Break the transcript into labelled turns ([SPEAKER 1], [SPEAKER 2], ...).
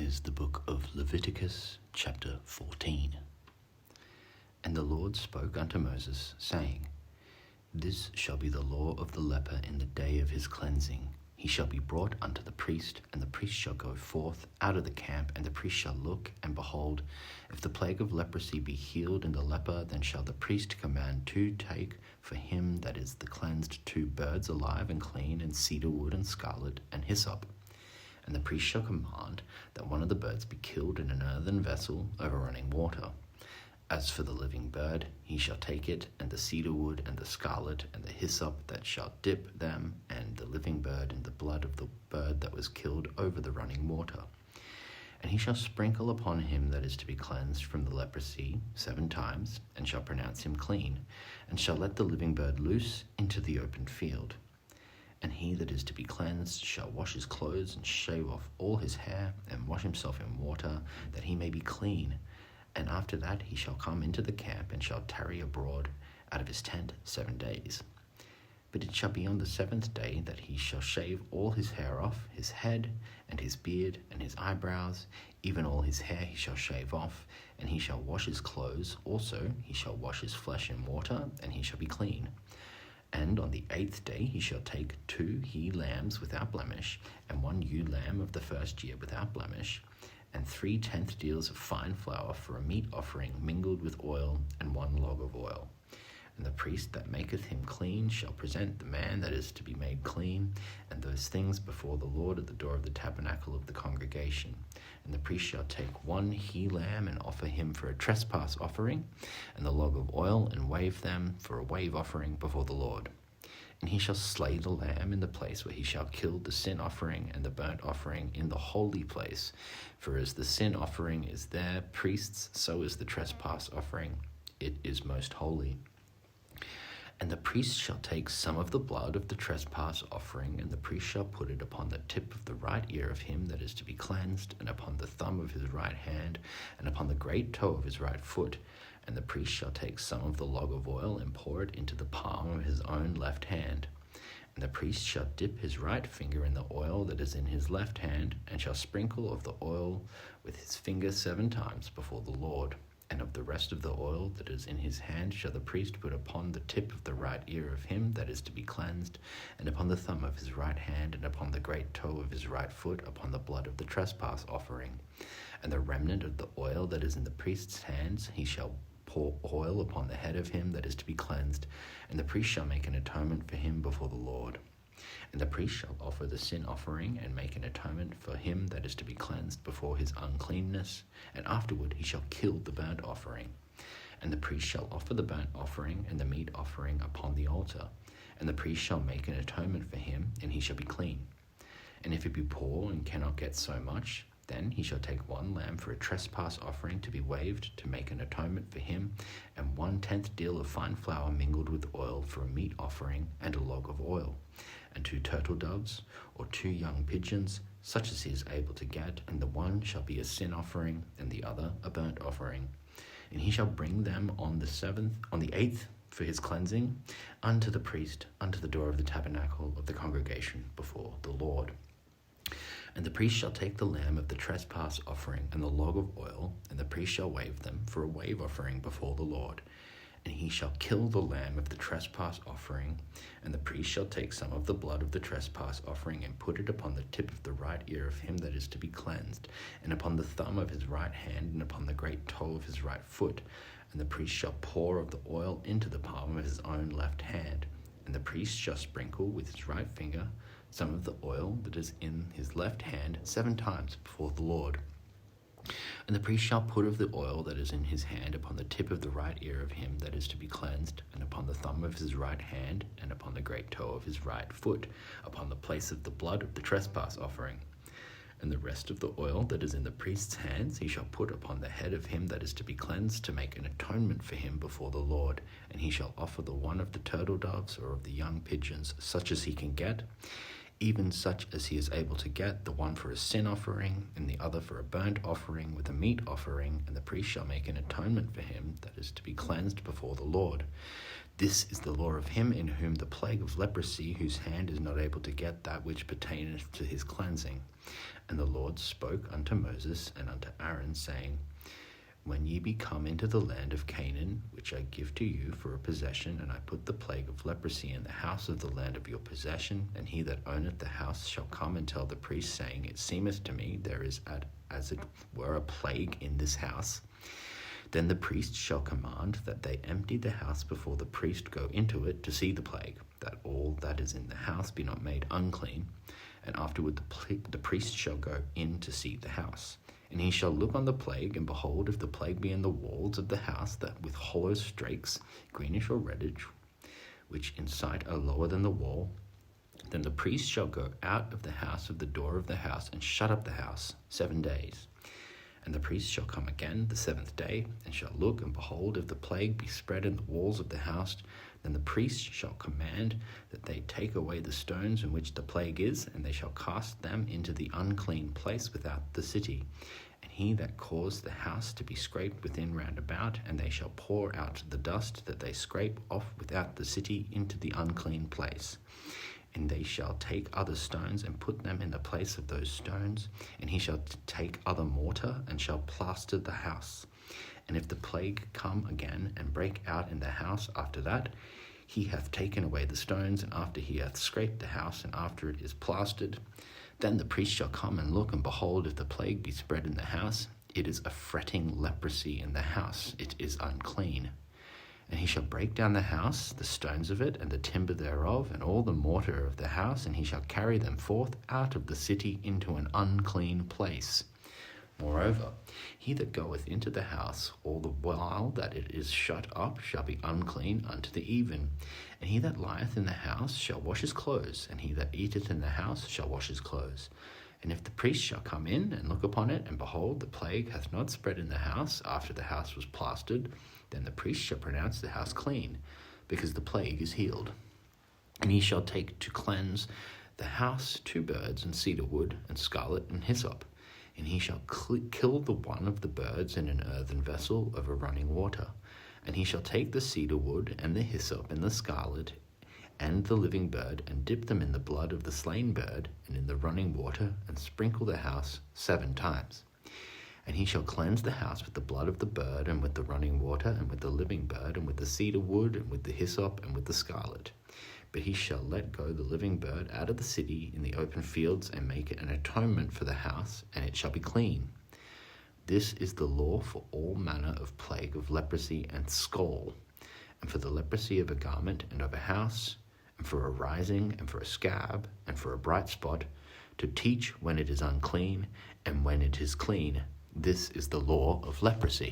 [SPEAKER 1] is the book of Leviticus, chapter 14. And the Lord spoke unto Moses, saying, This shall be the law of the leper in the day of his cleansing. He shall be brought unto the priest, and the priest shall go forth out of the camp, and the priest shall look, and behold, if the plague of leprosy be healed in the leper, then shall the priest command to take for him that is the cleansed 2 birds alive and clean, and cedar wood, and scarlet, and hyssop. And the priest shall command that one of the birds be killed in an earthen vessel over running water. As for the living bird, he shall take it, and the cedar wood, and the scarlet, and the hyssop that shall dip them, and the living bird in the blood of the bird that was killed over the running water. And he shall sprinkle upon him that is to be cleansed from the leprosy 7 times, and shall pronounce him clean, and shall let the living bird loose into the open field. And he that is to be cleansed shall wash his clothes, and shave off all his hair, and wash himself in water, that he may be clean. And after that he shall come into the camp, and shall tarry abroad out of his tent 7 days. But it shall be on the 7th day that he shall shave all his hair off his head, and his beard, and his eyebrows, even all his hair he shall shave off, and he shall wash his clothes. Also he shall wash his flesh in water, and he shall be clean. And on the 8th day he shall take 2 he-lambs without blemish, and 1 ewe-lamb of the first year without blemish, and 3 tenth deals of fine flour for a meat offering mingled with oil, and 1 log of oil. And the priest that maketh him clean shall present the man that is to be made clean, and those things before the Lord at the door of the tabernacle of the congregation. And the priest shall take 1 he-lamb, and offer him for a trespass offering, and the log of oil, and wave them for a wave offering before the Lord. And he shall slay the lamb in the place where he shall kill the sin offering and the burnt offering in the holy place. For as the sin offering is their priests, so is the trespass offering. It is most holy. And the priest shall take some of the blood of the trespass offering, and the priest shall put it upon the tip of the right ear of him that is to be cleansed, and upon the thumb of his right hand, and upon the great toe of his right foot. And the priest shall take some of the log of oil, and pour it into the palm of his own left hand. And the priest shall dip his right finger in the oil that is in his left hand, and shall sprinkle of the oil with his finger 7 times before the Lord. And of the rest of the oil that is in his hand shall the priest put upon the tip of the right ear of him that is to be cleansed, and upon the thumb of his right hand, and upon the great toe of his right foot, upon the blood of the trespass offering. And the remnant of the oil that is in the priest's hands he shall pour oil upon the head of him that is to be cleansed, and the priest shall make an atonement for him before the Lord. And the priest shall offer the sin offering, and make an atonement for him that is to be cleansed before his uncleanness, and afterward he shall kill the burnt offering. And the priest shall offer the burnt offering and the meat offering upon the altar, and the priest shall make an atonement for him, and he shall be clean. And if he be poor and cannot get so much, then he shall take 1 lamb for a trespass offering to be waved, to make an atonement for him, and 1 tenth deal of fine flour mingled with oil for a meat offering, and a log of oil, and 2 turtle doves, or 2 young pigeons, such as he is able to get, and the one shall be a sin offering, and the other a burnt offering. And he shall bring them on the 8th for his cleansing, unto the priest, unto the door of the tabernacle of the congregation before the Lord. And the priest shall take the lamb of the trespass offering and the log of oil, and the priest shall wave them for a wave offering before the Lord. And he shall kill the lamb of the trespass offering, and the priest shall take some of the blood of the trespass offering, and put it upon the tip of the right ear of him that is to be cleansed, and upon the thumb of his right hand, and upon the great toe of his right foot. And the priest shall pour of the oil into the palm of his own left hand. And the priest shall sprinkle with his right finger some of the oil that is in his left hand 7 times before the Lord. And the priest shall put of the oil that is in his hand upon the tip of the right ear of him that is to be cleansed, and upon the thumb of his right hand, and upon the great toe of his right foot, upon the place of the blood of the trespass offering. And the rest of the oil that is in the priest's hands he shall put upon the head of him that is to be cleansed, to make an atonement for him before the Lord. And he shall offer the 1 of the turtle doves, or of the young pigeons, such as he can get. even such as he is able to get, the one for a sin offering, and the other for a burnt offering with a meat offering, and the priest shall make an atonement for him that is to be cleansed before the Lord. This is the law of him in whom the plague of leprosy, whose hand is not able to get that which pertaineth to his cleansing. And the Lord spoke unto Moses and unto Aaron, saying, When ye be come into the land of Canaan, which I give to you for a possession, and I put the plague of leprosy in the house of the land of your possession, and he that owneth the house shall come and tell the priest, saying, It seemeth to me there is as it were a plague in this house. Then the priest shall command that they empty the house before the priest go into it to see the plague, that all that is in the house be not made unclean. And afterward the priest shall go in to see the house. And he shall look on the plague, and behold, if the plague be in the walls of the house, that with hollow strakes, greenish or reddish, which in sight are lower than the wall, then the priest shall go out of the house of the door of the house, and shut up the house 7 days. And the priest shall come again the 7th day, and shall look, and behold, if the plague be spread in the walls of the house, then the priest shall command that they take away the stones in which the plague is, and they shall cast them into the unclean place without the city. And he that caused the house to be scraped within round about, and they shall pour out the dust that they scrape off without the city into the unclean place. And they shall take other stones and put them in the place of those stones, and he shall take other mortar and shall plaster the house. And if the plague come again and break out in the house after that, he hath taken away the stones, and after he hath scraped the house, and after it is plastered, then the priest shall come and look, and behold, if the plague be spread in the house, it is a fretting leprosy in the house, it is unclean. And he shall break down the house, the stones of it, and the timber thereof, and all the mortar of the house, and he shall carry them forth out of the city into an unclean place. Moreover, he that goeth into the house all the while that it is shut up shall be unclean unto the even. And he that lieth in the house shall wash his clothes, and he that eateth in the house shall wash his clothes. And if the priest shall come in and look upon it, and behold, the plague hath not spread in the house after the house was plastered, then the priest shall pronounce the house clean, because the plague is healed. And he shall take to cleanse the house 2 birds, and cedar wood, and scarlet, and hyssop. And he shall kill the one of the birds in an earthen vessel of a running water. And he shall take the cedar wood, and the hyssop, and the scarlet, and the living bird, and dip them in the blood of the slain bird, and in the running water, and sprinkle the house 7 times. And he shall cleanse the house with the blood of the bird, and with the running water, and with the living bird, and with the cedar wood, and with the hyssop, and with the scarlet. But he shall let go the living bird out of the city in the open fields, and make it an atonement for the house, and it shall be clean. This is the law for all manner of plague of leprosy and scole, and for the leprosy of a garment and of a house, and for a rising, and for a scab, and for a bright spot, to teach when it is unclean, and when it is clean. This is the law of leprosy.